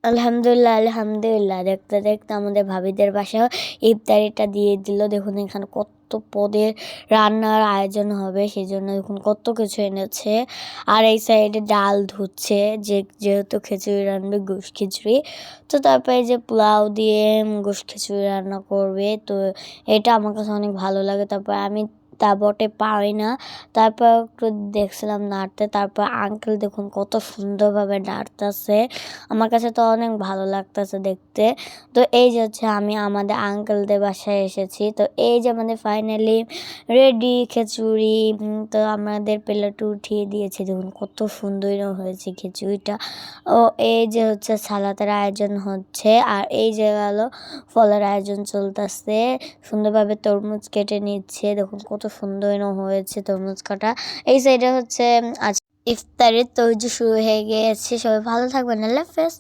আলহামদুলিল্লাহ, আলহামদুলিল্লাহ। দেখতে, দেখতে আমাদের ভাবিদের বাসায়ও ইফতারিটা দিয়ে দিল। দেখুন এখানে কত পদের রান্নার আয়োজন হবে, সেজন্য দেখুন কত কিছু এনেছে। আর এই সাইডে ডাল ধুচ্ছে, যেহেতু খিচুড়ি রান্নবে, গোশ খিচুড়ি। তো তারপরে এই যে পোলাও দিয়ে গোশ খিচুড়ি রান্না করবে। তো এটা আমার কাছে অনেক ভালো লাগে। তারপর আমি তা বটে পারি না, তারপর একটু দেখছিলাম নাড়তে। তারপর আঙ্কেল দেখুন কত সুন্দরভাবে নাড়তেছে, আমার কাছে তো অনেক ভালো লাগতেছে দেখতে। তো এই যে হচ্ছে আমি আমাদের আঙ্কেলদের বাসায় এসেছি। তো এই যে আমাদের ফাইনালি রেডি খিচুড়ি। তো আমাদের প্লেটে উঠিয়ে দিয়েছে, দেখুন কত সুন্দর হয়েছে খিচুড়িটা। ও এই যে হচ্ছে সালাতের আয়োজন হচ্ছে, আর এই যে গেল ফলের আয়োজন চলতেছে। সুন্দরভাবে তরমুজ কেটে নিচ্ছে, দেখুন কত সুন্দর হয়েছে তরমুজ কাটা। এই সাইডে হচ্ছে আজ ইফতারের তৈরি শুরু হয়ে গিয়েছে। সবাই ভালো থাকবেন, আল্লাহ হাফেজ।